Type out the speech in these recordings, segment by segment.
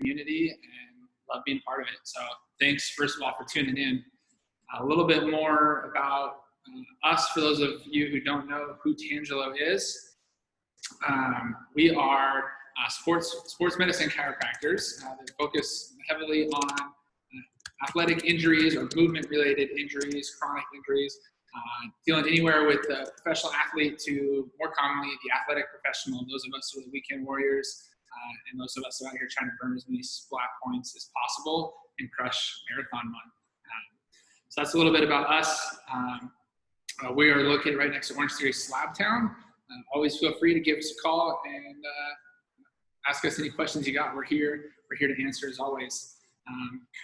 community and love being part of it. So thanks, first of all, for tuning in. A little bit more about us, for those of you who don't know who Tangelo is. We are sports medicine chiropractors that focus heavily on athletic injuries or movement-related injuries, chronic injuries, dealing anywhere with the professional athlete to, more commonly, the athletic professional, those of us who are the weekend warriors, and those of us out here trying to burn as many splat points as possible and crush marathon month. So that's a little bit about us. We are located right next to Orangetheory Slabtown. Always feel free to give us a call and ask us any questions you got. We're here to answer as always.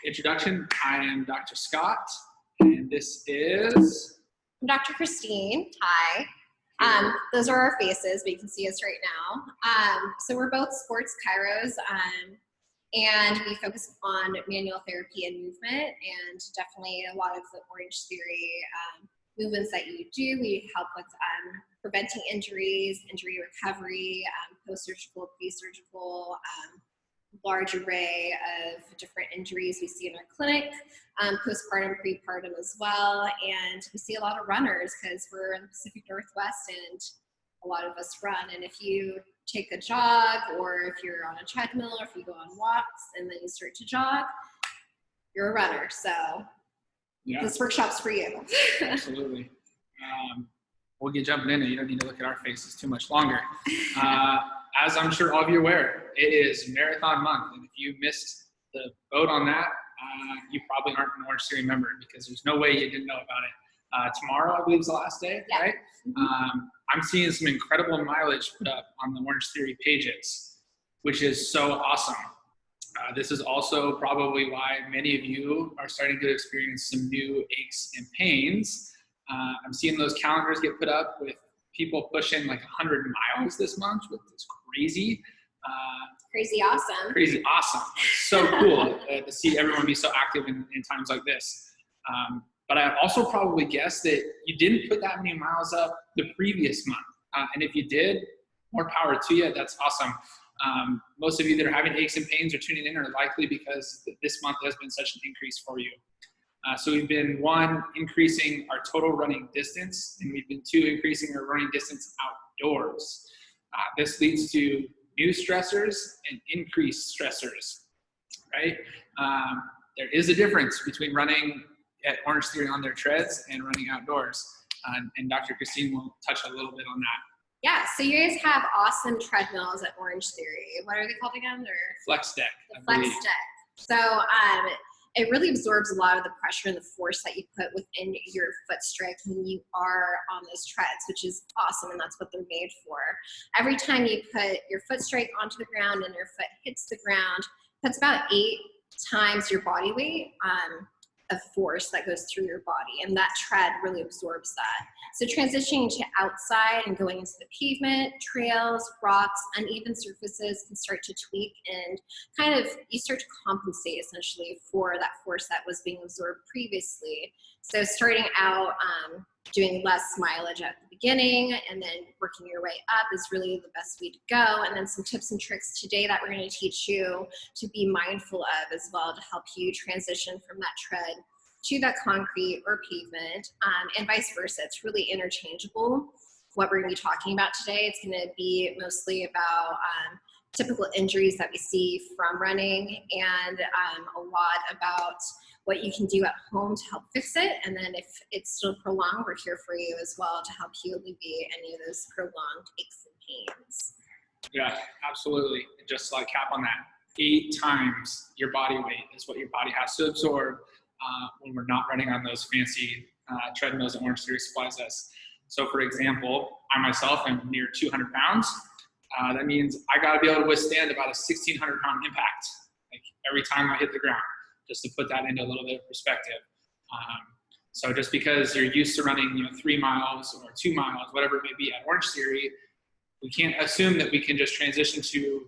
Introduction, I am Dr. Scott, and this is... I'm Dr. Christine. Hi. Those are our faces, but you can see us right now. So we're both sports chiros, and we focus on manual therapy and movement, and definitely a lot of the Orangetheory movements that you do. We help with preventing injuries, injury recovery, post-surgical, pre-surgical, large array of different injuries we see in our clinic, postpartum, prepartum as well. And we see a lot of runners because we're in the Pacific Northwest and a lot of us run. And if you take a jog, or if you're on a treadmill, or if you go on walks and then you start to jog, you're a runner. So yeah, this workshop's for you. Absolutely. We'll get jumping in, and you don't need to look at our faces too much longer. As I'm sure all of you are aware, it is marathon month, and if you missed the boat on that, you probably aren't an Orangetheory member, because there's no way you didn't know about it. Tomorrow, I believe, is the last day, yeah. Right? Mm-hmm. I'm seeing some incredible mileage put up on the Orangetheory pages, which is so awesome. This is also probably why many of you are starting to experience some new aches and pains. I'm seeing those calendars get put up with people pushing like 100 miles this month, which is crazy. Crazy awesome. Crazy awesome. It's so cool to see everyone be so active in times like this. But I also probably guess that you didn't put that many miles up the previous month. And if you did, more power to you. That's awesome. Most of you that are having aches and pains or tuning in are likely because this month has been such an increase for you. So we've been, 1, increasing our total running distance, and we've been 2, increasing our running distance outdoors. This leads to new stressors and increased stressors, right? There is a difference between running at Orangetheory on their treads and running outdoors. And Dr. Christine will touch a little bit on that. Yeah, so you guys have awesome treadmills at Orangetheory. What are they called again? They're Flex Deck. The Flex Deck. So it really absorbs a lot of the pressure and the force that you put within your foot strike when you are on those treads, which is awesome, and that's what they're made for. Every time you put your foot strike onto the ground and your foot hits the ground, that's about 8 times your body weight of force that goes through your body, and that tread really absorbs that. So transitioning to outside and going into the pavement, trails, rocks, uneven surfaces can start to tweak, and kind of you start to compensate essentially for that force that was being absorbed previously. So starting out doing less mileage at the beginning and then working your way up is really the best way to go. And then some tips and tricks today that we're going to teach you to be mindful of as well, to help you transition from that tread to that concrete or pavement, and vice versa. It's really interchangeable. What we're going to be talking about today, it's going to be mostly about typical injuries that we see from running, and a lot about what you can do at home to help fix it. And then if it's still prolonged, we're here for you as well to help you alleviate any of those prolonged aches and pains. Yeah, absolutely. Just like cap on that, 8 times your body weight is what your body has to absorb when we're not running on those fancy treadmills that Orangetheory supplies us. So for example, I myself am near 200 pounds. That means I got to be able to withstand about a 1,600 pound impact, like every time I hit the ground, just to put that into a little bit of perspective. So just because you're used to running, 3 miles or 2 miles, whatever it may be at Orangetheory, we can't assume that we can just transition to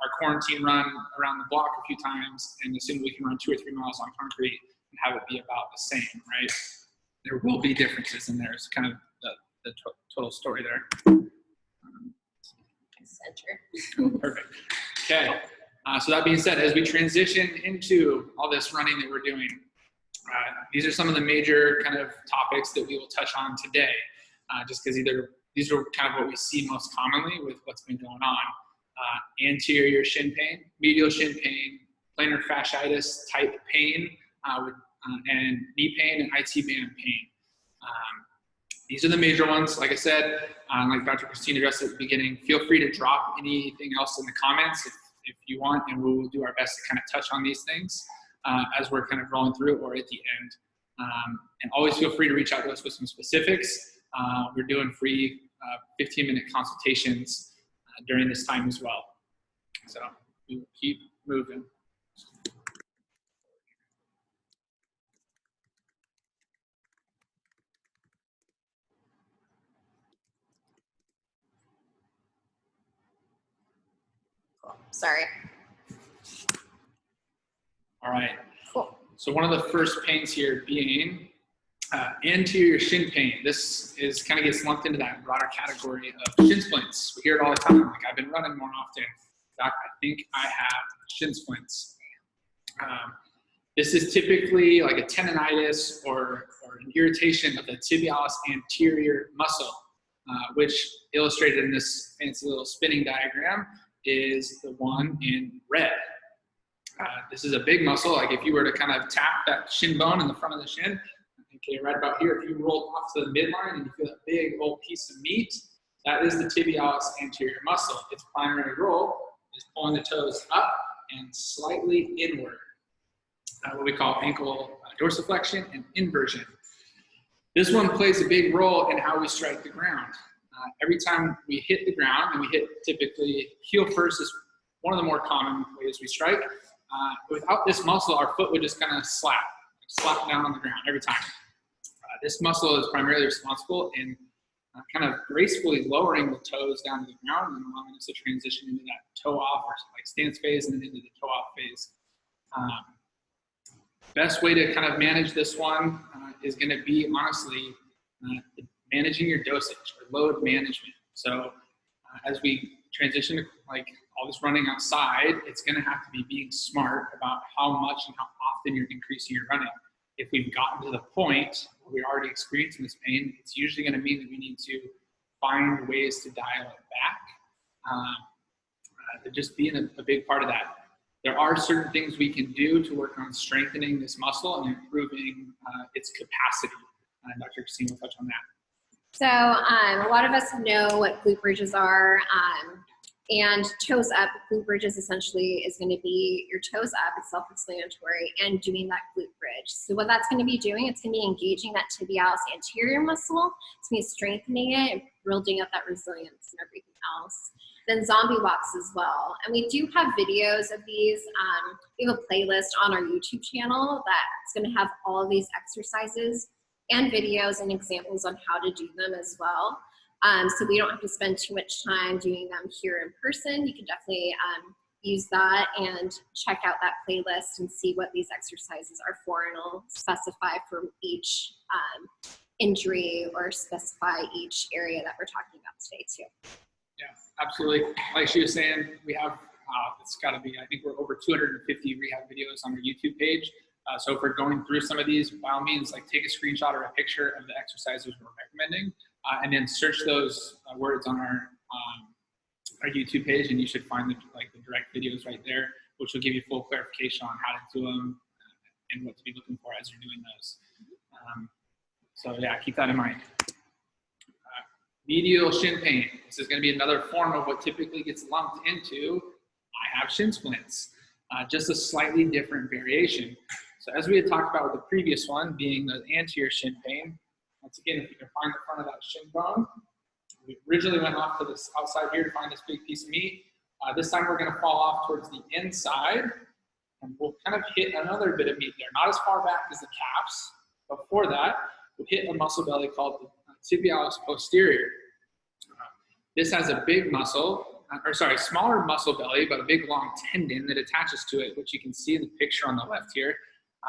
our quarantine run around the block a few times and assume we can run 2 or 3 miles on concrete and have it be about the same, right? There will be differences in there. It's kind of the total story there. Center. Perfect. Okay. So that being said, as we transition into all this running that we're doing, these are some of the major kind of topics that we will touch on today, just because these are kind of what we see most commonly with what's been going on. Anterior shin pain, medial shin pain, plantar fasciitis type pain, and knee pain and IT band pain. These are the major ones. Like I said, like Dr. Christine addressed at the beginning, feel free to drop anything else in the comments if you want, and we will do our best to kind of touch on these things as we're kind of rolling through or at the end. And always feel free to reach out to us with some specifics. We're doing free 15-minute consultations during this time as well. So we will keep moving. Sorry. All right. Cool. So one of the first pains here being anterior shin pain. This is kind of gets lumped into that broader category of shin splints. We hear it all the time. Like, I've been running more often. Doc, I think I have shin splints. This is typically like a tendonitis or an irritation of the tibialis anterior muscle, which illustrated in this fancy little spinning diagram is the one in red. This is a big muscle. Like if you were to kind of tap that shin bone in the front of the shin, okay, right about here, if you rolled off to the midline and you feel that big old piece of meat, that is the tibialis anterior muscle. Its primary role is pulling the toes up and slightly inward. What we call ankle dorsiflexion and inversion. This one plays a big role in how we strike the ground. Every time we hit the ground, and we hit typically heel first is one of the more common ways we strike. Without this muscle, our foot would just kind of slap down on the ground every time. This muscle is primarily responsible in kind of gracefully lowering the toes down to the ground and allowing us to transition into that toe off or like stance phase and then into the toe off phase. Best way to kind of manage this one is going to be honestly managing your dosage or load management. So as we transition to like all this running outside, it's going to have to be being smart about how much and how often you're increasing your running. If we've gotten to the point where we're already experiencing this pain, it's usually going to mean that we need to find ways to dial it back. Just being a big part of that. There are certain things we can do to work on strengthening this muscle and improving its capacity. Dr. Christine will touch on that. So a lot of us know what glute bridges are, and toes up. Glute bridges essentially is going to be your toes up, it's self-explanatory, and doing that glute bridge. So what that's going to be doing, it's going to be engaging that tibialis anterior muscle. It's going to be strengthening it and building up that resilience and everything else. Then zombie walks as well. And we do have videos of these. We have a playlist on our YouTube channel that's going to have all of these exercises and videos and examples on how to do them as well. So we don't have to spend too much time doing them here in person. You can definitely use that and check out that playlist and see what these exercises are for, and it'll specify for each injury or specify each area that we're talking about today too. Yeah, absolutely. Like she was saying, we have, it's got to be, I think we're over 250 rehab videos on our YouTube page. So if we're going through some of these, by all means, like take a screenshot or a picture of the exercises we're recommending, and then search those words on our YouTube page, and you should find the direct videos right there, which will give you full clarification on how to do them and what to be looking for as you're doing those. So yeah, keep that in mind. Medial shin pain. This is going to be another form of what typically gets lumped into I have shin splints, just a slightly different variation. So as we had talked about with the previous one being the anterior shin pain, once again, if you can find the front of that shin bone, we originally went off to this outside here to find this big piece of meat. This time we're going to fall off towards the inside, and we'll kind of hit another bit of meat there. Not as far back as the calves. Before that, we'll hit a muscle belly called the tibialis posterior. This has a big muscle, smaller muscle belly, but a big long tendon that attaches to it, which you can see in the picture on the left here,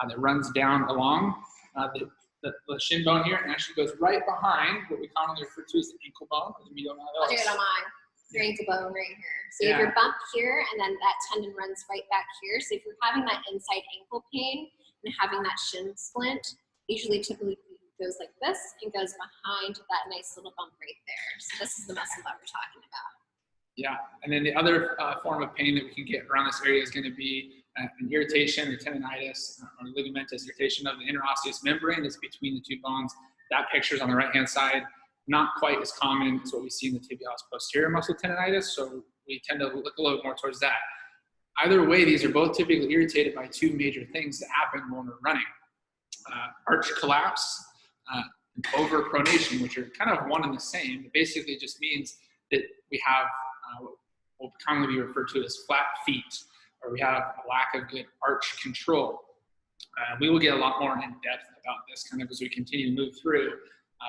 that runs down along the shin bone here and actually goes right behind what we commonly refer to as the ankle bone or the medial malleolus. I'll do it on mine. your ankle bone right here. So you have your bump here, and then that tendon runs right back here. So if you're having that inside ankle pain and having that shin splint, typically goes like this and goes behind that nice little bump right there. So this is the muscle that we're talking about. Yeah, and then the other form of pain that we can get around this area is going to be an irritation or tendonitis or ligamentous irritation of the interosseous membrane that's between the two bones. That picture is on the right-hand side. Not quite as common as what we see in the tibialis posterior muscle tendonitis, so we tend to look a little more towards that. Either way, these are both typically irritated by two major things that happen when we're running. Arch collapse and overpronation, which are kind of one and the same. It basically just means that we have what will commonly be referred to as flat feet, or we have a lack of good arch control. We will get a lot more in depth about this kind of as we continue to move through.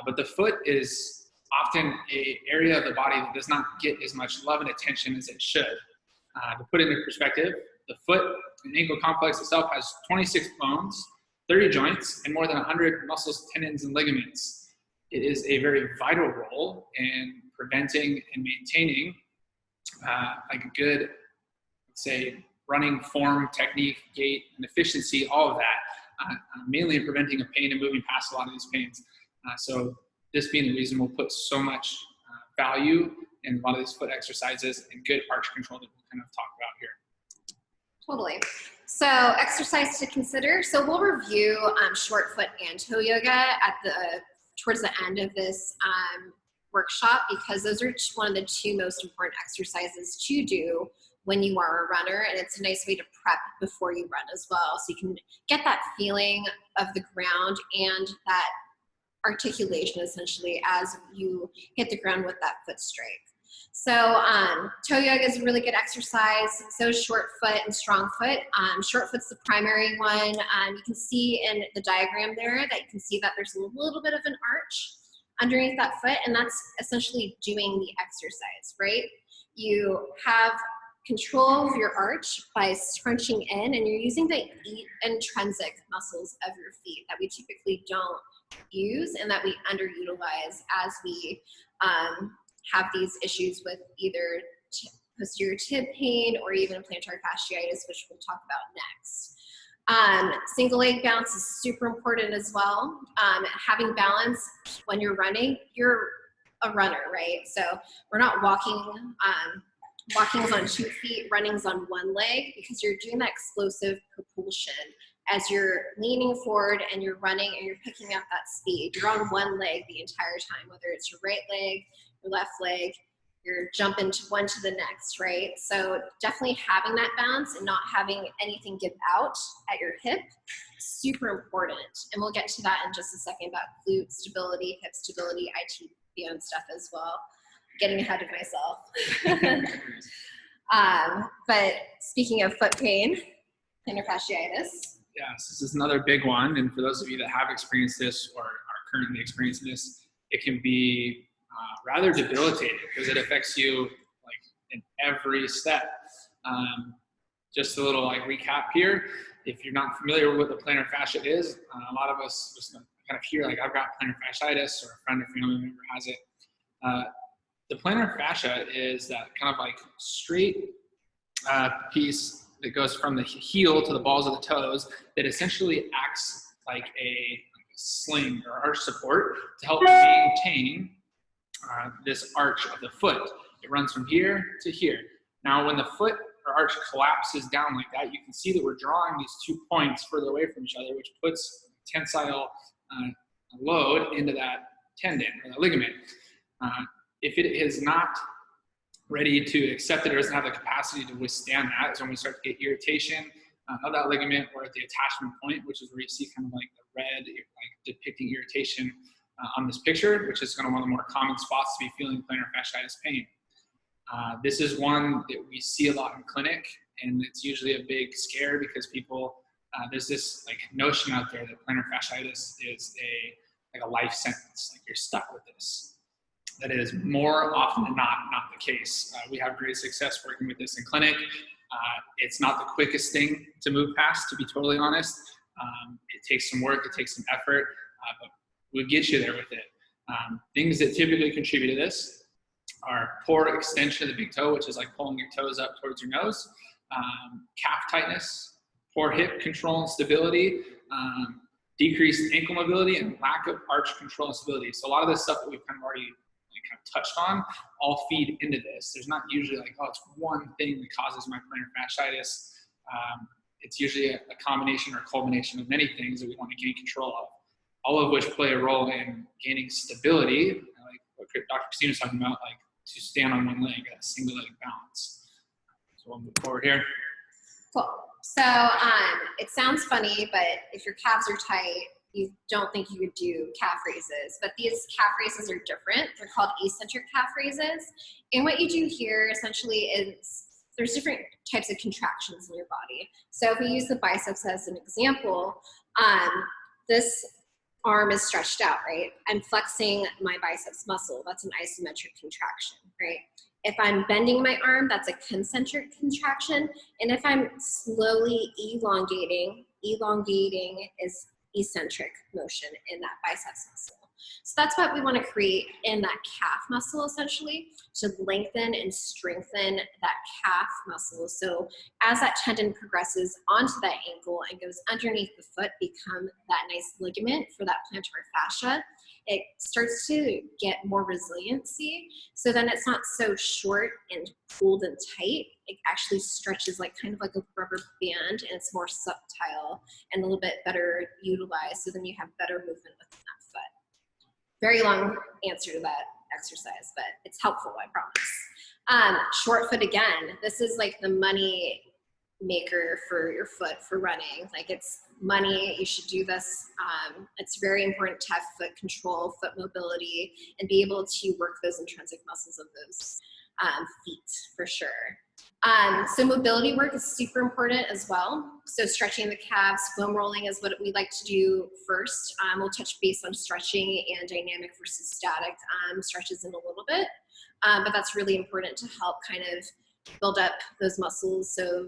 But the foot is often an area of the body that does not get as much love and attention as it should. To put it into perspective, the foot and ankle complex itself has 26 bones, 30 joints, and more than 100 muscles, tendons, and ligaments. It is a very vital role in preventing and maintaining like a good, let's say, running form, technique, gait, and efficiency, all of that, mainly in preventing of pain and moving past a lot of these pains. So this being the reason we'll put so much value in a lot of these foot exercises and good arch control that we'll kind of talk about here. Totally. So exercise to consider. So we'll review short foot and toe yoga at towards the end of this workshop, because those are one of the two most important exercises to do when you are a runner, and it's a nice way to prep before you run as well, so you can get that feeling of the ground and that articulation essentially as you hit the ground with that foot strike. So toe yoga is a really good exercise. So is short foot and strong foot. Short foot's the primary one. You can see in the diagram there that you can see that there's a little bit of an arch underneath that foot, and that's essentially doing the exercise, right? You have control of your arch by scrunching in, and you're using the intrinsic muscles of your feet that we typically don't use and that we underutilize as we have these issues with either posterior tib pain or even plantar fasciitis, which we'll talk about next. Single leg balance is super important as well. Having balance when you're running, you're a runner, right? So we're not walking is on 2 feet, running's on 1 leg, because you're doing that explosive propulsion as you're leaning forward and you're running and you're picking up that speed. You're on 1 leg the entire time, whether it's your right leg, your left leg, you're jumping one to the next, right? So definitely having that balance and not having anything give out at your hip, super important. And we'll get to that in just a second about glute stability, hip stability, ITBO and stuff as well. Getting ahead of myself. But speaking of foot pain, plantar fasciitis. Yes, this is another big one. And for those of you that have experienced this or are currently experiencing this, it can be rather debilitating because it affects you like in every step. Just a little like recap here. If you're not familiar with what the plantar fascia is, a lot of us just kind of hear like I've got plantar fasciitis or a friend or family member has it. The plantar fascia is that kind of like straight piece that goes from the heel to the balls of the toes that essentially acts like a sling or arch support to help maintain this arch of the foot. It runs from here to here. Now, when the foot or arch collapses down like that, you can see that we're drawing these 2 points further away from each other, which puts tensile load into that tendon or the ligament. If it is not ready to accept it or doesn't have the capacity to withstand that, is when we start to get irritation of that ligament or at the attachment point, which is where you see kind of like the red, like depicting irritation on this picture, which is kind of one of the more common spots to be feeling plantar fasciitis pain. This is one that we see a lot in clinic, and it's usually a big scare because people, there's this like notion out there that plantar fasciitis is a life sentence, like you're stuck with this. That is more often than not the case. We have great success working with this in clinic. It's not the quickest thing to move past, to be totally honest. It takes some work, it takes some effort, but we'll get you there with it. Things that typically contribute to this are poor extension of the big toe, which is like pulling your toes up towards your nose, calf tightness, poor hip control and stability, decreased ankle mobility, and lack of arch control and stability. So a lot of this stuff that we've kind of already kind of touched on all feed into this. There's not usually like, oh, it's one thing that causes my plantar fasciitis. It's usually a combination or culmination of many things that we want to gain control of, all of which play a role in gaining stability, like what Dr. Christina was talking about, like to stand on one leg, a single leg balance. So we'll move forward here. Cool. So it sounds funny, but if your calves are tight, you don't think you would do calf raises, but these calf raises are different. They're called eccentric calf raises. And what you do here essentially is there's different types of contractions in your body. So if we use the biceps as an example, this arm is stretched out, right? I'm flexing my biceps muscle. That's an isometric contraction, right? If I'm bending my arm, that's a concentric contraction. And if I'm slowly elongating is eccentric motion in that biceps muscle. So that's what we want to create in that calf muscle, essentially, to lengthen and strengthen that calf muscle. So as that tendon progresses onto that ankle and goes underneath the foot, become that nice ligament for that plantar fascia, it starts to get more resiliency. So then it's not so short and pulled and tight. It actually stretches like kind of like a rubber band, and it's more subtle and a little bit better utilized. So then you have better movement within that foot. Very long answer to that exercise, but it's helpful, I promise. Short foot again. This is like the money maker for your foot for running. Like it's money. You should do this. It's very important to have foot control, foot mobility, and be able to work those intrinsic muscles of those feet for sure. So mobility work is super important as well. So stretching the calves, foam rolling is what we like to do first. We'll touch base on stretching and dynamic versus static stretches in a little bit. But that's really important to help kind of build up those muscles so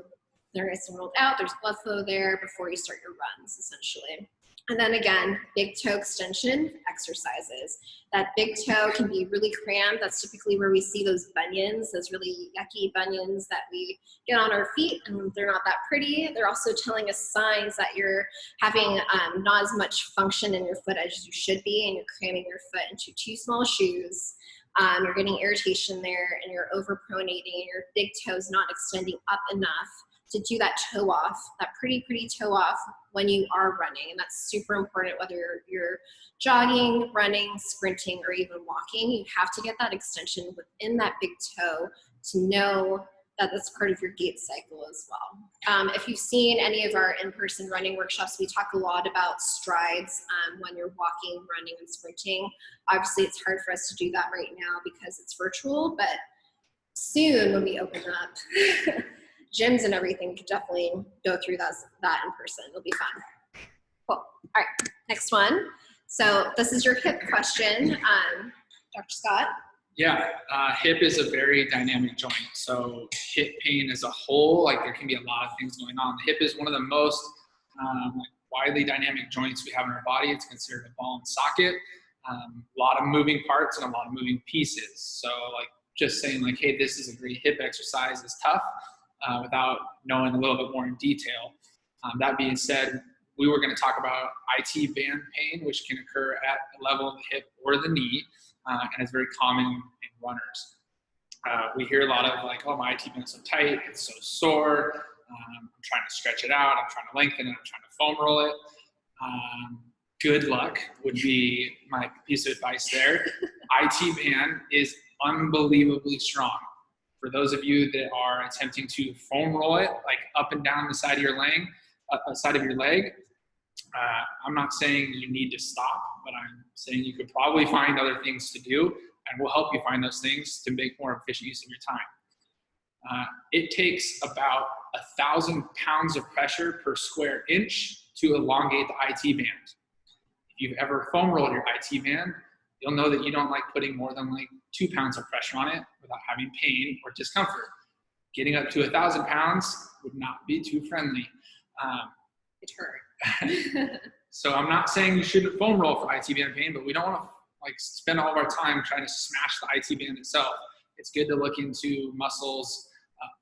they're nice and rolled out. There's blood flow there before you start your runs, essentially. And then again, big toe extension exercises. That big toe can be really cramped. That's typically where we see those bunions, those really yucky bunions that we get on our feet, and they're not that pretty. They're also telling us signs that you're having not as much function in your foot as you should be, and you're cramming your foot into too small shoes. You're getting irritation there, and you're overpronating, and your big toe's not extending up enough to do that toe off, that pretty toe off when you are running. And that's super important, whether you're jogging, running, sprinting, or even walking. You have to get that extension within that big toe to know that that's part of your gait cycle as well. If you've seen any of our in-person running workshops, we talk a lot about strides when you're walking, running, and sprinting. Obviously, it's hard for us to do that right now because it's virtual, but soon when we open up, gyms and everything could definitely go through that in person. It'll be fun. Cool. All right, next one. So this is your hip question, Dr. Scott. Yeah, hip is a very dynamic joint. So hip pain as a whole, like there can be a lot of things going on. The hip is one of the most widely dynamic joints we have in our body. It's considered a ball and socket. A lot of moving parts and a lot of moving pieces. So like just saying like, hey, this is a great hip exercise is tough. Without knowing a little bit more in detail. That being said, we were going to talk about IT band pain, which can occur at the level of the hip or the knee, and it's very common in runners. We hear a lot of like, oh, my IT band's so tight, it's so sore, I'm trying to stretch it out, I'm trying to lengthen it, I'm trying to foam roll it. Good luck would be my piece of advice there. IT band is unbelievably strong. For those of you that are attempting to foam roll it, like up and down the side of your leg, I'm not saying you need to stop, but I'm saying you could probably find other things to do, and we'll help you find those things to make more efficient use of your time. It takes about 1,000 pounds of pressure per square inch to elongate the IT band. If you've ever foam rolled your IT band, you'll know that you don't like putting more than like 2 pounds of pressure on it without having pain or discomfort. Getting up to 1,000 pounds would not be too friendly. It hurt. So I'm not saying you shouldn't foam roll for IT band pain, but we don't want to like spend all of our time trying to smash the IT band itself. it's good to look into muscles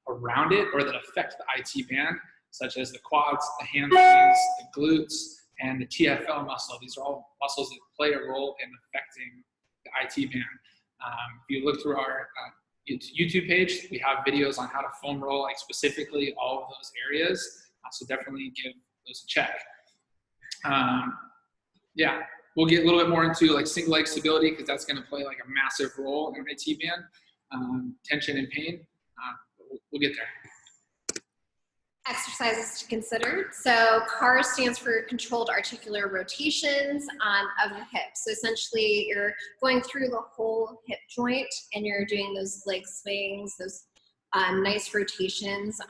around it or that affect the IT band, such as the quads, the hamstrings, the glutes, and the TFL muscle. These are all muscles that play a role in affecting the IT band. If you look through our YouTube page, we have videos on how to foam roll, like specifically all of those areas. So definitely give those a check. Yeah, we'll get a little bit more into like single leg stability because that's going to play like a massive role in IT band, tension and pain. We'll get there. Exercises to consider. So CAR stands for controlled articular rotations of the hip. So essentially you're going through the whole hip joint and you're doing those leg swings, those nice rotations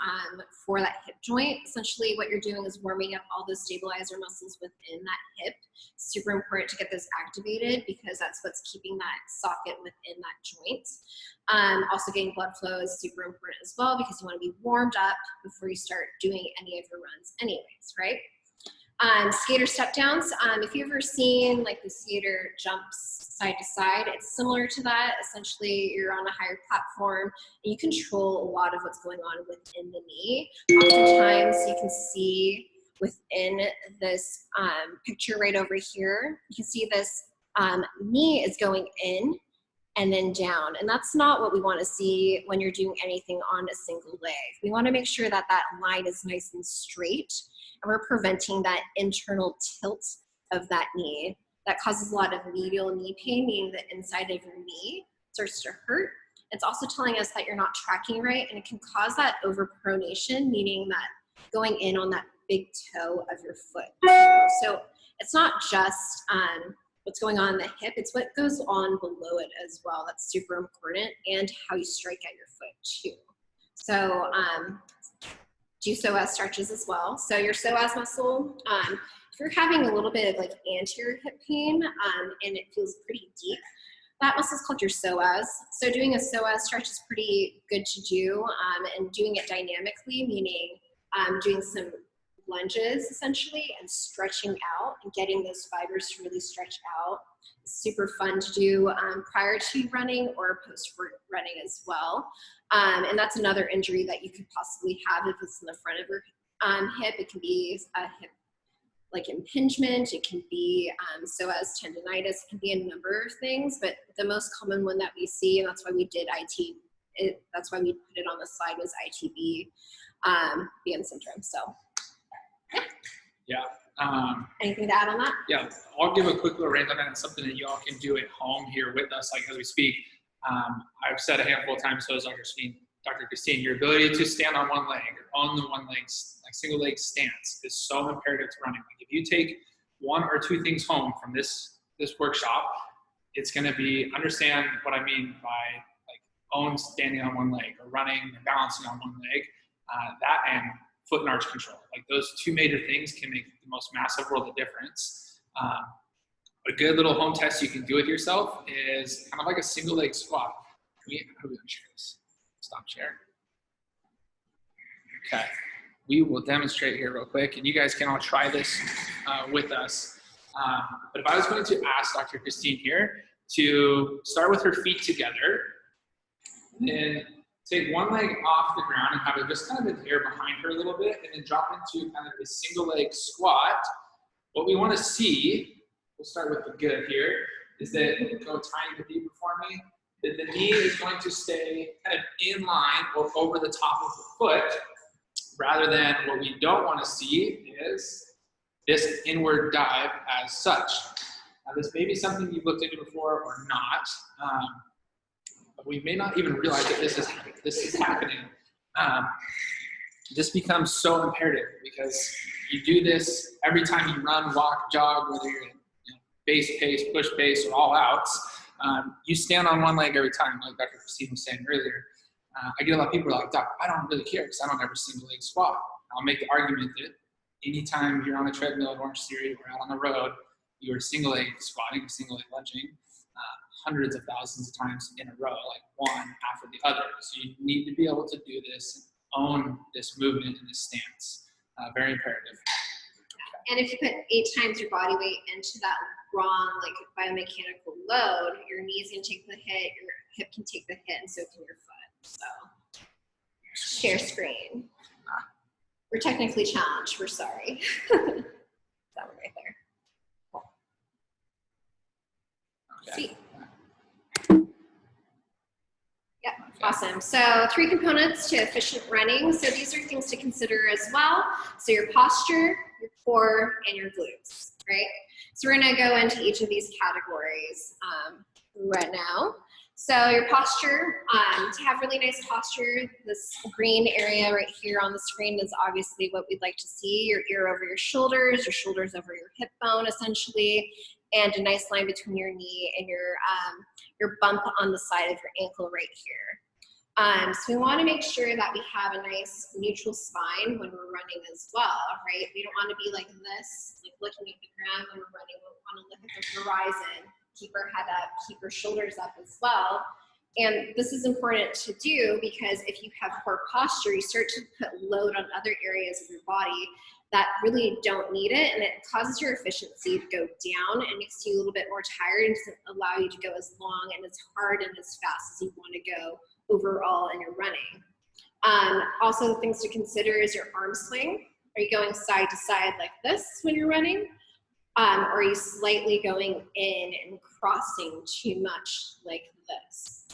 for that hip joint. Essentially what you're doing is warming up all those stabilizer muscles within that hip. It's super important to get those activated because that's what's keeping that socket within that joint. Also getting blood flow is super important as well because you want to be warmed up before you start doing any of your runs anyways, right? Skater step downs, if you've ever seen like the skater jumps side to side, it's similar to that. Essentially you're on a higher platform and you control a lot of what's going on within the knee. Oftentimes you can see within this picture right over here, you can see this knee is going in and then down. And that's not what we want to see when you're doing anything on a single leg. We want to make sure that that line is nice and straight and we're preventing that internal tilt of that knee. That causes a lot of medial knee pain, meaning the inside of your knee starts to hurt. It's also telling us that you're not tracking right and it can cause that overpronation, meaning that going in on that big toe of your foot. So it's not just what's going on in the hip, it's what goes on below it as well. That's super important, and how you strike at your foot too. So do psoas stretches as well. So your psoas muscle, if you're having a little bit of like anterior hip pain and it feels pretty deep, that muscle is called your psoas. So doing a psoas stretch is pretty good to do, and doing it dynamically, meaning doing some lunges essentially and stretching out and getting those fibers to really stretch out. It's super fun to do prior to running or post running as well. And that's another injury that you could possibly have if it's in the front of your hip. It can be a hip like impingement, it can be psoas tendonitis, it can be a number of things, but the most common one that we see, and that's why we did that's why we put it on the slide, was ITB band syndrome. So yeah. Anything to add on that? Yeah, I'll give a quick little rant on that. It's something that you all can do at home here with us, like as we speak. I've said a handful of times, so has Dr. Christine, your ability to stand on one leg or on the one leg, like single leg stance, is so imperative to running. Like if you take one or two things home from this workshop, it's going to be understand what I mean by like own standing on one leg or running and balancing on one leg. That and foot and arch control. Like those two major things can make the most massive world of difference. A good little home test you can do with yourself is kind of like a single leg squat. How are we going to share this? Stop share. Okay. We will demonstrate here real quick, and you guys can all try this with us. But if I was going to ask Dr. Christine here to start with her feet together, and then take one leg off the ground and have it just kind of in the air behind her a little bit, and then drop into kind of a single leg squat. What we want to see, we'll start with the good here, is that, go tiny bit deeper for me, that the knee is going to stay kind of in line or over the top of the foot, rather than what we don't want to see is this inward dive as such. Now this may be something you've looked into before or not, but we may not even realize that this is happening. This becomes so imperative because you do this every time you run, walk, jog, whether you're base pace, push pace, or all outs. You stand on one leg every time, like Dr. Christine was saying earlier. I get a lot of people who are like, Doc, I don't really care because I don't ever single leg squat. I'll make the argument that anytime you're on a treadmill at Orangetheory or out on the road, you are single leg squatting or single leg lunging hundreds of thousands of times in a row, like one after the other. So you need to be able to do this, own this movement and this stance. Very imperative. And if you put 8 times your body weight into that wrong, like biomechanical load, your knee's gonna take the hit, your hip can take the hit, and so can your foot. So, share screen. We're technically challenged, we're sorry. That one right there. Cool. Okay. See. Yep, awesome. So 3 components to efficient running. So these are things to consider as well. So your posture, your core, and your glutes, right? So we're gonna go into each of these categories right now. So your posture, to have really nice posture, this green area right here on the screen is obviously what we'd like to see. Your ear over your shoulders over your hip bone essentially, and a nice line between your knee and your bump on the side of your ankle right here. So we want to make sure that we have a nice neutral spine when we're running as well, right? We don't want to be like this, like looking at the ground when we're running. We want to look at the horizon, keep our head up, keep our shoulders up as well. And this is important to do because if you have poor posture, you start to put load on other areas of your body that really don't need it, and it causes your efficiency to go down and makes you a little bit more tired and doesn't allow you to go as long and as hard and as fast as you want to go overall in your running. Also, things to consider is your arm swing. Are you going side to side like this when you're running? Or are you slightly going in and crossing too much like this,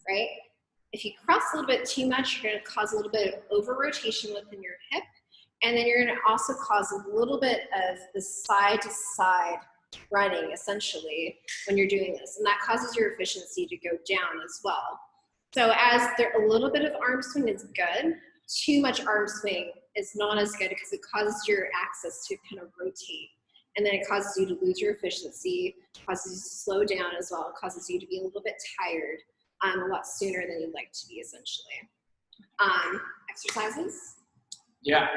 right? If you cross a little bit too much, you're going to cause a little bit of over rotation within your hip, and then you're going to also cause a little bit of the side to side running essentially when you're doing this, and that causes your efficiency to go down as well. So as a little bit of arm swing is good, too much arm swing is not as good because it causes your axis to kind of rotate. And then it causes you to lose your efficiency, causes you to slow down as well, it causes you to be a little bit tired a lot sooner than you'd like to be essentially. Exercises? Yeah,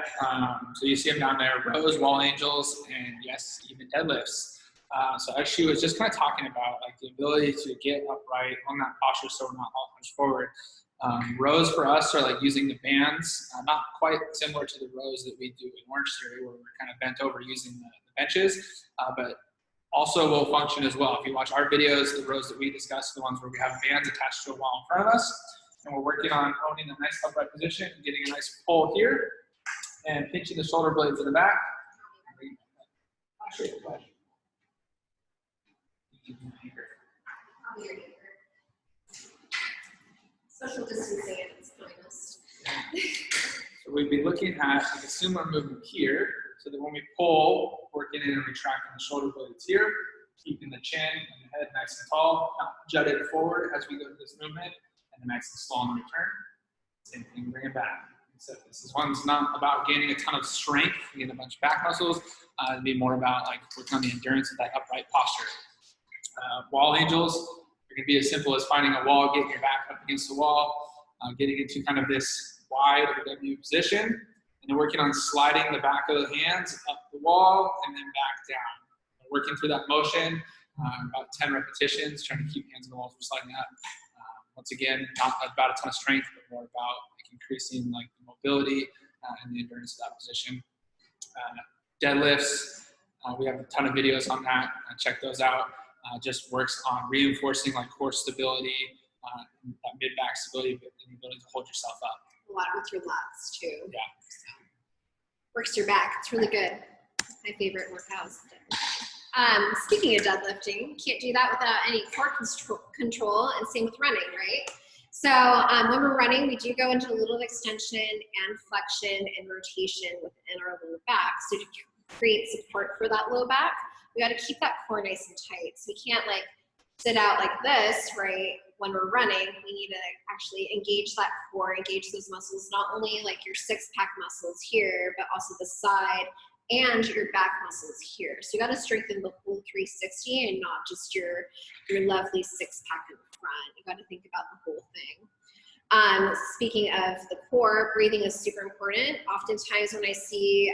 so you see them down there, rows, wall angels, and yes, even deadlifts. So as she was just kind of talking about, like the ability to get upright on that posture so we're not all hunched forward. Rows for us are like using the bands, not quite similar to the rows that we do in Orangetheory where we're kind of bent over using the benches, but also will function as well. If you watch our videos, the rows that we discuss, the ones where we have bands attached to a wall in front of us, and we're working on owning a nice upright position and getting a nice pull here, and pinching the shoulder blades in the back. Social distancing at its finest. So we'd be looking at like a similar movement here, so that when we pull, working in and retracting the shoulder blades here, keeping the chin and the head nice and tall, not jutted forward as we go to this movement, and then nice and slow on the return. Same thing, bring it back. So this one's not about gaining a ton of strength, getting a bunch of back muscles. It'd be more about like working on the endurance of that upright posture. Wall angels are going to be as simple as finding a wall, getting your back up against the wall, getting into kind of this wide or W position, and then working on sliding the back of the hands up the wall and then back down. Working through that motion, about 10 repetitions, trying to keep hands on the walls, we're sliding up. Once again, not about a ton of strength, but more about like increasing like the mobility and the endurance of that position. Deadlifts, we have a ton of videos on that. Check those out. Just works on reinforcing like core stability, that mid-back stability, and the ability to hold yourself up. A lot with your lats too. Yeah. So, works your back. It's really good. My favorite workouts. Speaking of deadlifting, can't do that without any core control, and same with running, right? So when we're running, we do go into a little extension and flexion and rotation within our lower back. So to create support for that low back, we got to keep that core nice and tight. So we can't like sit out like this, right? When we're running, we need to actually engage that core, engage those muscles, not only like your six-pack muscles here, but also the side and your back muscles here. So you got to strengthen the whole 360 and not just your lovely six-pack in the front. You got to think about the whole thing. Speaking of the core, breathing is super important. Oftentimes when I see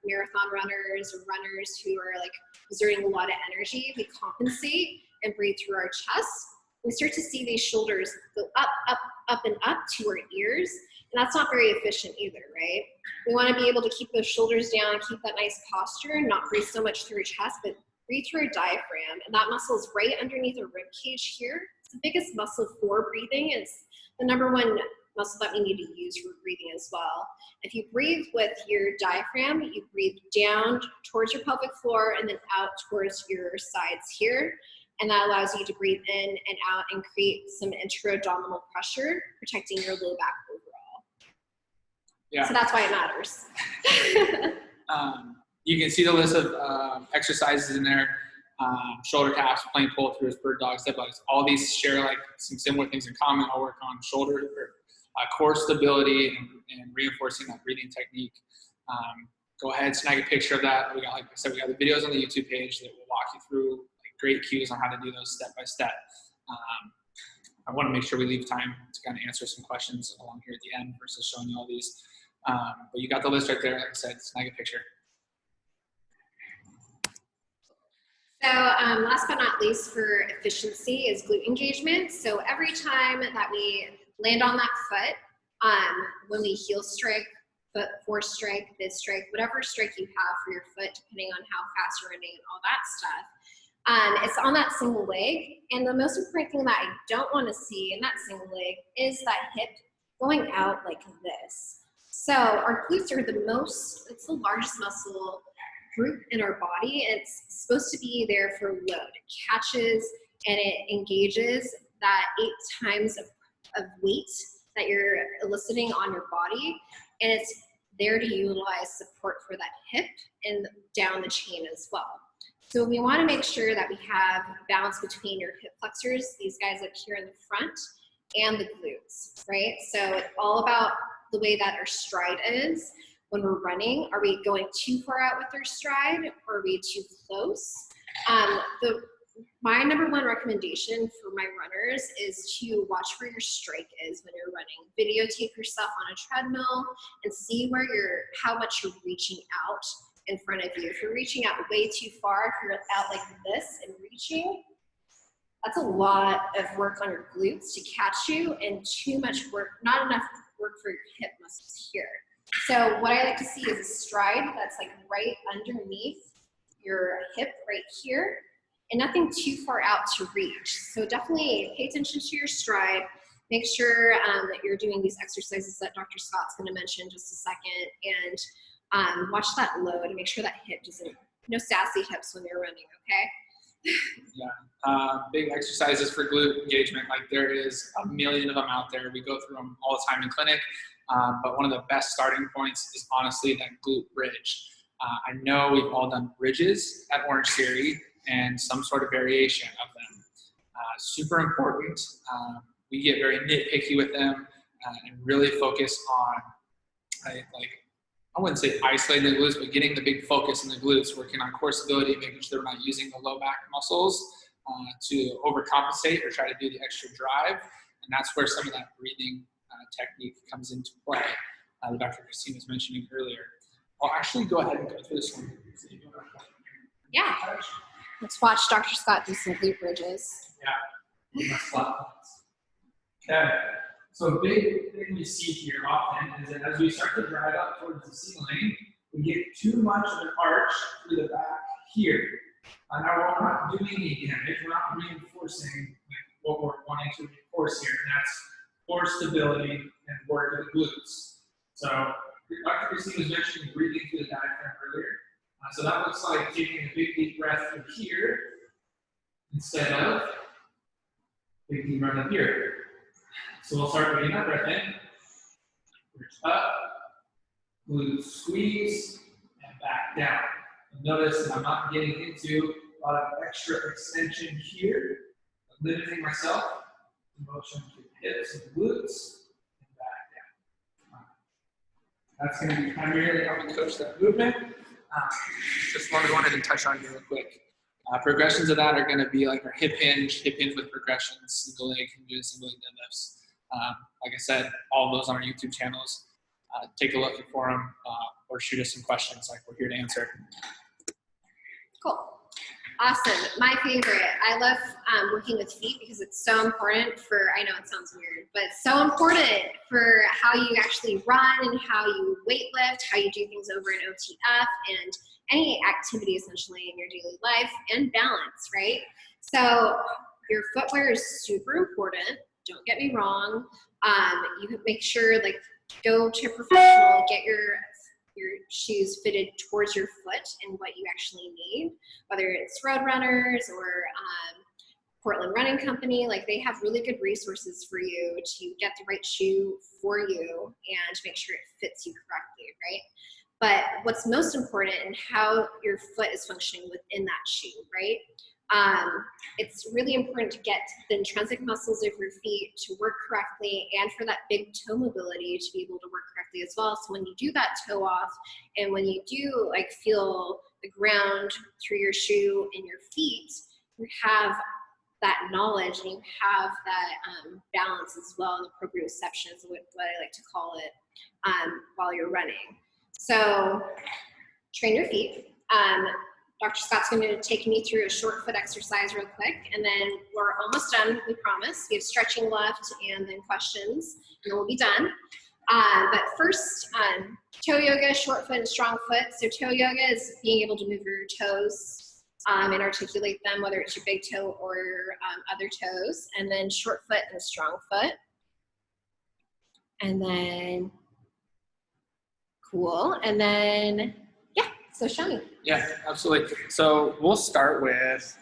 marathon runners or runners who are like exerting a lot of energy, we compensate and breathe through our chest. We start to see these shoulders go up, up, up, and up to our ears, and that's not very efficient either, right? We want to be able to keep those shoulders down, keep that nice posture, and not breathe so much through your chest, but breathe through our diaphragm, and that muscle is right underneath our rib cage here. It's the biggest muscle for breathing. It's the #1 muscle that we need to use for breathing as well. If you breathe with your diaphragm, you breathe down towards your pelvic floor and then out towards your sides here. And that allows you to breathe in and out and create some intra-abdominal pressure, protecting your low back overall. Yeah. So that's why it matters. You can see the list of exercises in there. Shoulder taps, plank pull throughs, bird dogs, step ups. All these share like some similar things in common. I'll work on shoulder or core stability and reinforcing that breathing technique. Go ahead, snag a picture of that. We got, like I said, we got the videos on the YouTube page that will walk you through like great cues on how to do those step by step. I want to make sure we leave time to kind of answer some questions along here at the end versus showing you all these. But you got the list right there. Like I said, snag a picture. So last but not least for efficiency is glute engagement. So every time that we land on that foot, when we heel strike, foot force strike, mid strike, whatever strike you have for your foot, depending on how fast you're running and all that stuff, it's on that single leg. And the most important thing that I don't want to see in that single leg is that hip going out like this. So our glutes are it's the largest muscle group in our body. It's supposed to be there for load. It catches and it engages that 8 times of weight that you're eliciting on your body, and it's there to utilize support for that hip and down the chain as well. So we want to make sure that we have balance between your hip flexors, these guys up here in the front, and the glutes, right? So it's all about the way that our stride is. When we're running, are we going too far out with our stride, or are we too close? My #1 recommendation for my runners is to watch where your strike is when you're running. Videotape yourself on a treadmill and see how much you're reaching out in front of you. If you're reaching out way too far, if you're out like this and reaching, that's a lot of work on your glutes to catch you, and too much work, not enough work for your hip muscles here. So what I like to see is a stride that's like right underneath your hip right here, and nothing too far out to reach. So definitely pay attention to your stride. Make sure that you're doing these exercises that Dr. Scott's going to mention in just a second, and watch that load and make sure that hip doesn't, no sassy hips when you're running, okay? Yeah, big exercises for glute engagement. Like there is a million of them out there. We go through them all the time in clinic. But one of the best starting points is honestly that glute bridge. I know we've all done bridges at Orangetheory and some sort of variation of them. Super important. We get very nitpicky with them and really focus on, I wouldn't say isolating the glutes, but getting the big focus in the glutes, working on core stability, making sure we're not using the low back muscles to overcompensate or try to do the extra drive. And that's where some of that breathing technique comes into play that Dr. Christine was mentioning earlier. I'll actually go ahead and go through this one. Yeah. Let's watch Dr. Scott do some glute bridges. Yeah. Okay. So a big thing we see here often is that as we start to drive up towards the ceiling, we get too much of an arch through the back here. Now we're not doing any damage. We're not reinforcing what we're wanting to reinforce here, and that's core stability and work of the glutes. So Dr. Christine was mentioning breathing through the diaphragm earlier. So that looks like taking a big deep breath through here instead of big deep breath up here. So we'll start putting that breath in, reach up, glutes squeeze, and back down. And notice that I'm not getting into a lot of extra extension here, but limiting myself to motion to the hips and glutes, and back down. That's going to be primarily how we coach that movement. Just one we wanted to touch on here real quick. Progressions of that are going to be like our hip hinge with progressions, single leg hinges, single leg deadlifts. Like I said, all of those on our YouTube channels. Take a look for them or shoot us some questions like we're here to answer. Cool. Awesome. My favorite. I love working with feet because it's so important for, I know it sounds weird, but it's so important for how you actually run and how you weight lift, how you do things over an OTF, and any activity essentially in your daily life, and balance, right? So your footwear is super important. Don't get me wrong. You can make sure, like, go to a professional, get your shoes fitted towards your foot and what you actually need, whether it's Road Runners or Portland Running Company. Like, they have really good resources for you to get the right shoe for you and make sure it fits you correctly, right? But what's most important in how your foot is functioning within that shoe, right? It's really important to get the intrinsic muscles of your feet to work correctly, and for that big toe mobility to be able to work correctly as well. So when you do that toe off, and when you do like feel the ground through your shoe and your feet, you have that knowledge and you have that balance as well, and the proprioception is what I like to call it, while you're running. So train your feet. Dr. Scott's going to take me through a short foot exercise real quick, and then we're almost done, we promise. We have stretching left and then questions, and then we'll be done. But first, toe yoga, short foot and strong foot. So toe yoga is being able to move your toes and articulate them, whether it's your big toe or other toes. And then short foot and strong foot. And then, cool. And then, yeah, so show me. Yeah, absolutely. So we'll start with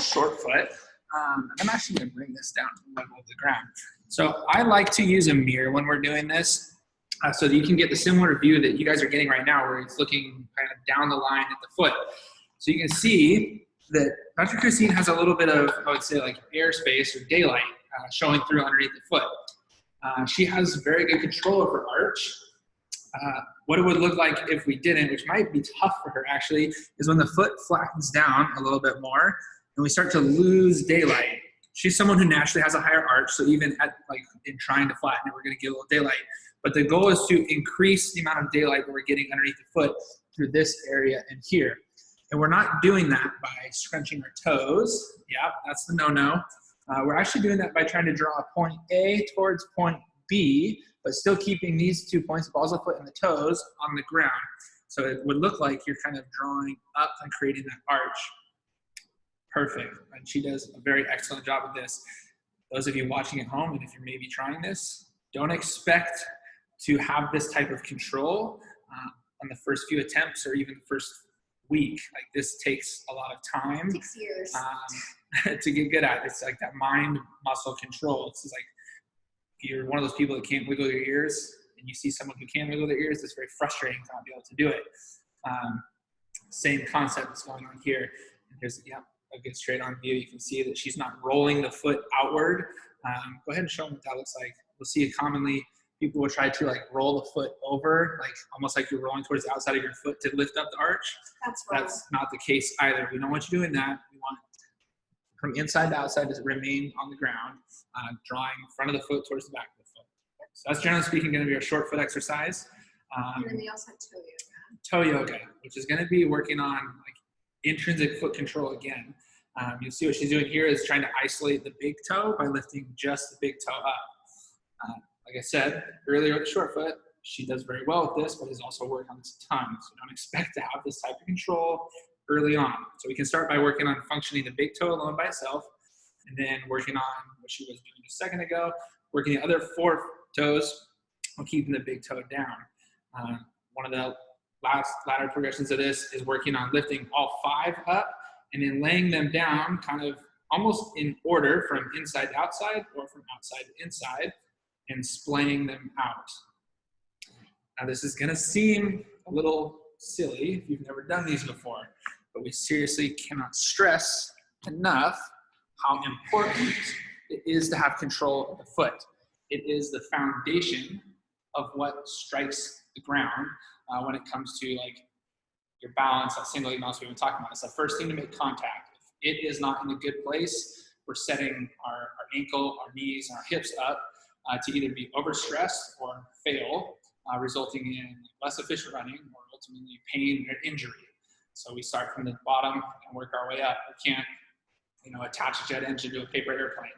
short foot. I'm actually going to bring this down to the level of the ground. So I like to use a mirror when we're doing this, so that you can get the similar view that you guys are getting right now, where it's looking kind of down the line at the foot. So you can see that Dr. Christine has a little bit of, I would say, like airspace or daylight showing through underneath the foot. She has very good control of her arch. What it would look like if we didn't, which might be tough for her actually, is when the foot flattens down a little bit more and we start to lose daylight. She's someone who naturally has a higher arch, so even at, like, in trying to flatten it, we're going to get a little daylight. But the goal is to increase the amount of daylight that we're getting underneath the foot through this area and here. And we're not doing that by scrunching our toes. Yeah, that's the no-no. We're actually doing that by trying to draw a point A towards point B, but still keeping these 2 points, the balls of the foot and the toes, on the ground. So it would look like you're kind of drawing up and creating that arch. Perfect. And she does a very excellent job of this. Those of you watching at home, and if you're maybe trying this, don't expect to have this type of control on the first few attempts or even the first week. Like, this takes a lot of time. 6 years. To get good at. It's like that mind muscle control. It's just like, if you're one of those people that can't wiggle your ears and you see someone who can wiggle their ears, it's very frustrating to not be able to do it. Same concept is going on here. And here's, yeah, a good straight on view. You can see that she's not rolling the foot outward. Go ahead and show them what that looks like. We'll see it commonly. People will try to, like, roll the foot over, like almost like you're rolling towards the outside of your foot to lift up the arch. That's not the case either. We don't want you doing that. We want from inside to outside to remain on the ground, drawing front of the foot towards the back of the foot. So that's generally speaking going to be our short foot exercise. And then we also have toe yoga. Toe yoga, which is going to be working on, like, intrinsic foot control again. You'll see what she's doing here is trying to isolate the big toe by lifting just the big toe up. Like I said earlier with the short foot, she does very well with this, but has also worked on this a ton. So don't expect to have this type of control early on. So we can start by working on functioning the big toe alone by itself, and then working on what she was doing a second ago, working the other 4 toes while keeping the big toe down. One of the latter progressions of this is working on lifting all 5 up and then laying them down kind of almost in order from inside to outside or from outside to inside and splaying them out. Now, this is going to seem a little silly if you've never done these before, but we seriously cannot stress enough how important it is to have control of the foot. It is the foundation of what strikes the ground when it comes to, like, your balance, that single leg balance we've been talking about. It's the first thing to make contact. If it is not in a good place, we're setting our ankle, our knees, and our hips up to either be overstressed or fail, resulting in less efficient running or ultimately pain or injury. So we start from the bottom and work our way up. We can't, attach a jet engine to a paper airplane,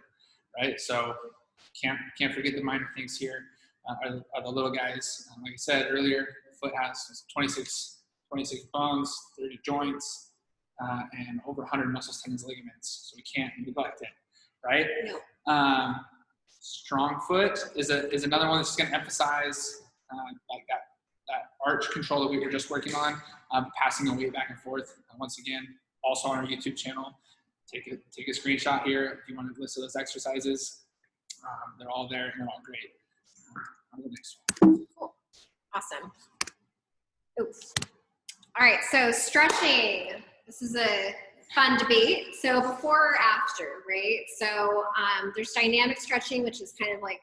right? So can't forget the minor things here. Are the little guys. Like I said earlier, the foot has 26 bones, 30 joints, and over 100 muscles, tendons, ligaments. So we can't neglect it, right? No. Strong foot is another one that's going to emphasize like that arch control that we were just working on, passing the weight back and forth. Once again, also on our YouTube channel. Take a screenshot here if you want to list those exercises. They're all there and they're all great. On to the next one. Cool. Awesome. Oops. All right, so stretching. This is a fun debate. So before or after, right? So there's dynamic stretching, which is kind of like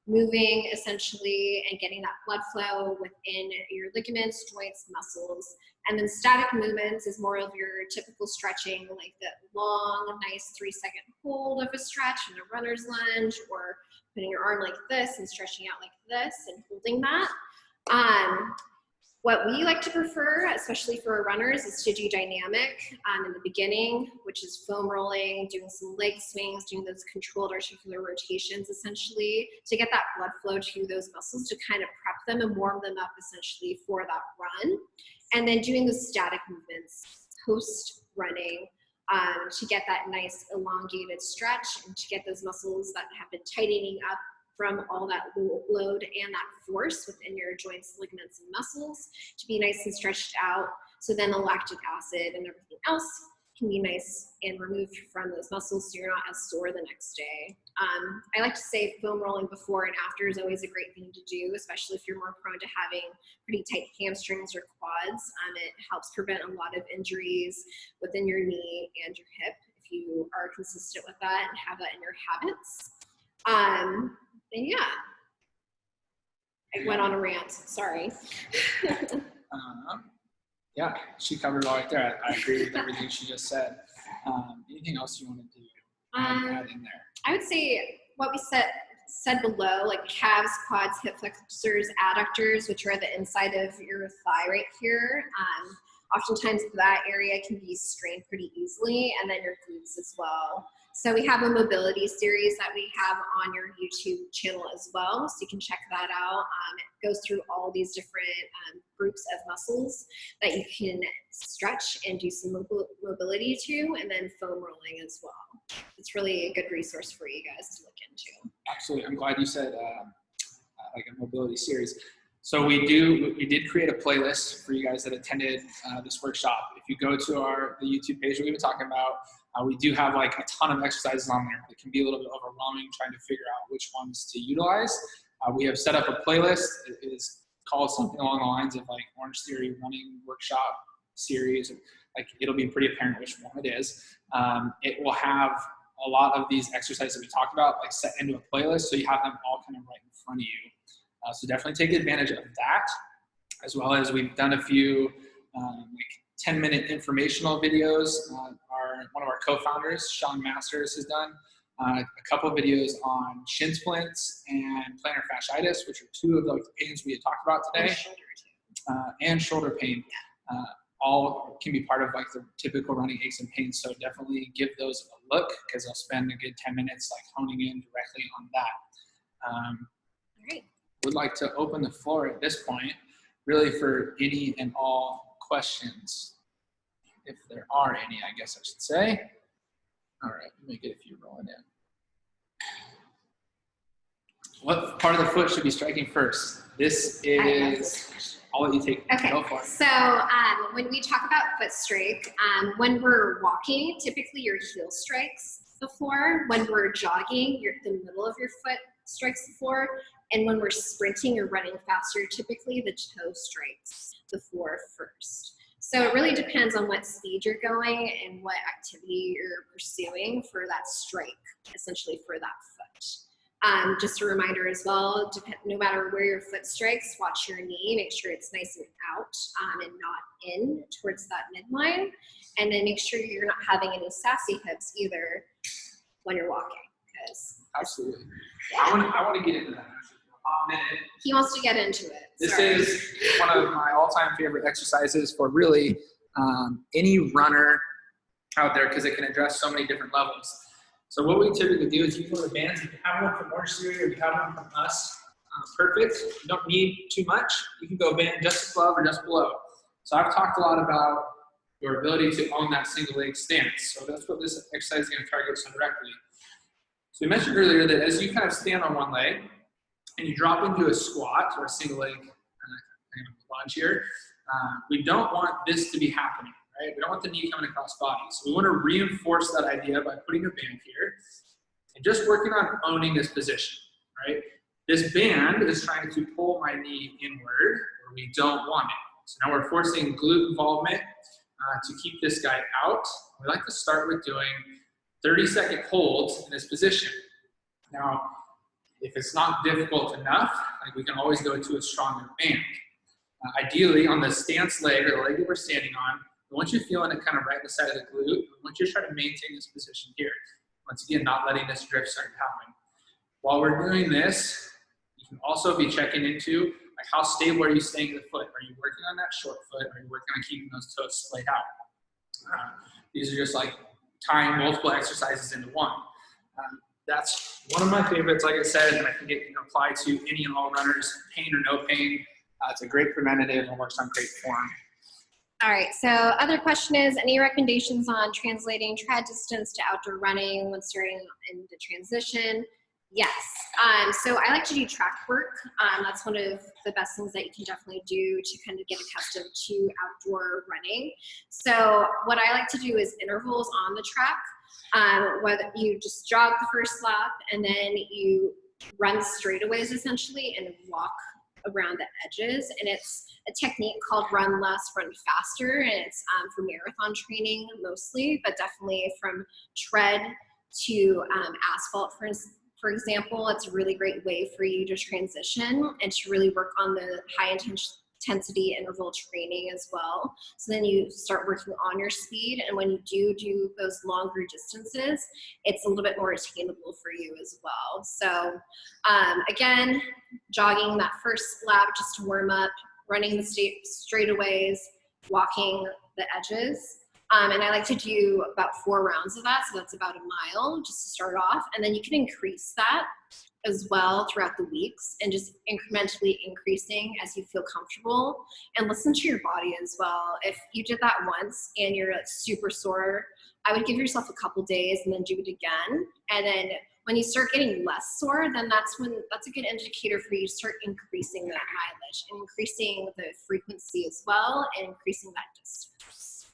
moving essentially and getting that blood flow within your ligaments, joints, muscles. And then static movements is more of your typical stretching, like the long, nice 3-second hold of a stretch in a runner's lunge, or putting your arm like this and stretching out like this and holding that. What we like to prefer, especially for runners, is to do dynamic in the beginning, which is foam rolling, doing some leg swings, doing those controlled articular rotations, essentially, to get that blood flow to those muscles, to kind of prep them and warm them up, essentially, for that run. And then doing the static movements post-running to get that nice elongated stretch and to get those muscles that have been tightening up from all that load and that force within your joints, ligaments, and muscles to be nice and stretched out. So then the lactic acid and everything else can be nice and removed from those muscles so you're not as sore the next day. I like to say foam rolling before and after is always a great thing to do, especially if you're more prone to having pretty tight hamstrings or quads. It helps prevent a lot of injuries within your knee and your hip if you are consistent with that and have that in your habits. And yeah, I went on a rant, sorry. Yeah, she covered it all right there. I agree with everything she just said. Anything else you want to do? Add in there? I would say what we said below, like calves, quads, hip flexors, adductors, which are the inside of your thigh right here. Oftentimes that area can be strained pretty easily, and then your glutes as well. So we have a mobility series that we have on your YouTube channel as well, so you can check that out. It goes through all these different groups of muscles that you can stretch and do some mobility to, and then foam rolling as well. It's really a good resource for you guys to look into. Absolutely. I'm glad you said like a mobility series. So we did create a playlist for you guys that attended this workshop. If you go to the YouTube page that we've been talking about, we do have like a ton of exercises on there. It can be a little bit overwhelming trying to figure out which ones to utilize. We have set up a playlist. It is called something along the lines of like Orangetheory Running Workshop Series. Like it'll be pretty apparent which one it is. It will have a lot of these exercises that we talked about like set into a playlist, so you have them all kind of right in front of you. So definitely take advantage of that, as well as we've done a few like 10-minute informational videos. One of our co-founders, Sean Masters, has done a couple of videos on shin splints and plantar fasciitis, which are two of the pains we had talked about today. And shoulder pain. All can be part of like the typical running aches and pains. So definitely give those a look, because I'll spend a good 10 minutes like honing in directly on that. All right. Would like to open the floor at this point, really for any and all questions, if there are any, I guess I should say. All right, let me get a few rolling in. What part of the foot should be striking first? This is, I'll let you take it. Okay, Go for it. So when we talk about foot strike, when we're walking, typically your heel strikes the floor. When we're jogging, the middle of your foot strikes the floor. And when we're sprinting or running faster, typically the toe strikes the floor first. So it really depends on what speed you're going and what activity you're pursuing for that strike, essentially for that foot. Just a reminder as well, no matter where your foot strikes, watch your knee, make sure it's nice and out and not in towards that midline. And then make sure you're not having any sassy hips either when you're walking. Absolutely. Yeah. I want to get into that. He wants to get into it. This is one of my all-time favorite exercises for really any runner out there because it can address so many different levels. So what we typically do is use one of the bands. If you have one from Orangetheory or you have one from us, perfect. You don't need too much. You can go band just above or just below. So I've talked a lot about your ability to own that single leg stance. So that's what this exercise is going to target so directly. So we mentioned earlier that as you kind of stand on one leg and you drop into a squat or a single leg lunge here, we don't want this to be happening, right? We don't want the knee coming across body. So we want to reinforce that idea by putting a band here and just working on owning this position, right? This band is trying to pull my knee inward where we don't want it. So now we're forcing glute involvement to keep this guy out. We like to start with doing 30-second holds in this position. Now, if it's not difficult enough, like we can always go to a stronger band. Ideally, on the stance leg or the leg that we're standing on, I want you feeling it kind of right beside of the glute. I want you to try to maintain this position here. Once again, not letting this drift start to happen. While we're doing this, you can also be checking into like how stable are you staying in the foot? Are you working on that short foot? Are you working on keeping those toes splayed out? These are just like tying multiple exercises into one. That's one of my favorites, like I said, and I think it can apply to any and all runners, pain or no pain. It's a great preventative and works on great form. All right, so other question is, any recommendations on translating tread distance to outdoor running when starting in the transition? Yes, so I like to do track work. That's one of the best things that you can definitely do to kind of get accustomed to outdoor running. So what I like to do is intervals on the track, whether you just jog the first lap and then you run straightaways essentially and walk around the edges. And it's a technique called run less, run faster. And it's for marathon training mostly, but definitely from tread to asphalt, for example. It's a really great way for you to transition and to really work on the high intensity interval training as well. So then you start working on your speed, and when you do those longer distances, it's a little bit more attainable for you as well. So again, jogging that first lap just to warm up, running the straightaways, walking the edges. And I like to do about 4 rounds of that, so that's about a mile just to start off. And then you can increase that as well throughout the weeks and just incrementally increasing as you feel comfortable, and listen to your body as well. If you did that once and you're super sore, I would give yourself a couple days and then do it again. And then when you start getting less sore, then that's a good indicator for you to start increasing that mileage and increasing the frequency as well and increasing that distance.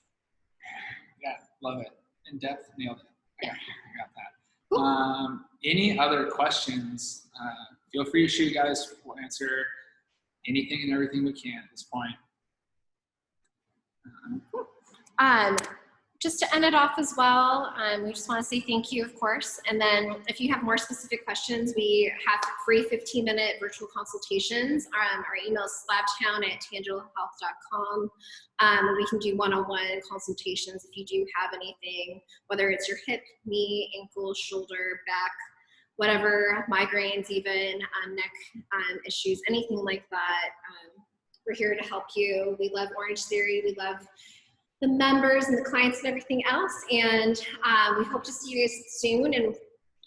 Yeah, love it. In depth, nailed it. I got that. Cool. Any other questions? Feel free to shoot, guys. We'll answer anything and everything we can at this point. Just to end it off as well, we just want to say thank you, of course. And then if you have more specific questions, we have free 15-minute virtual consultations. Our email is slabtown@tangelohealth.com. We can do one-on-one consultations if you do have anything, whether it's your hip, knee, ankle, shoulder, back, whatever, migraines even, neck issues, anything like that. We're here to help you. We love Orangetheory. We love the members and the clients and everything else. And we hope to see you guys soon, and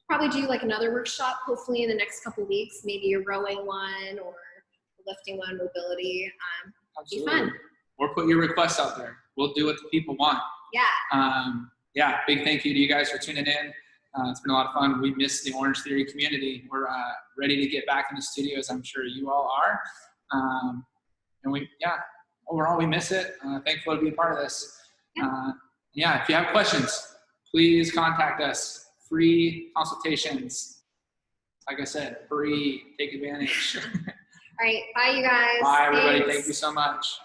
probably do like another workshop, hopefully in the next couple weeks, maybe a rowing one or a lifting one, mobility. Be fun. Or put your requests out there. We'll do what the people want. Yeah. Yeah, big thank you to you guys for tuning in. It's been a lot of fun. We miss the Orangetheory community. We're ready to get back in the studio, as I'm sure you all are. And overall, we miss it. Thankful to be a part of this. If you have questions, please contact us. Free consultations. Like I said, free. Take advantage. All right. Bye, you guys. Bye, everybody. Thanks. Thank you so much.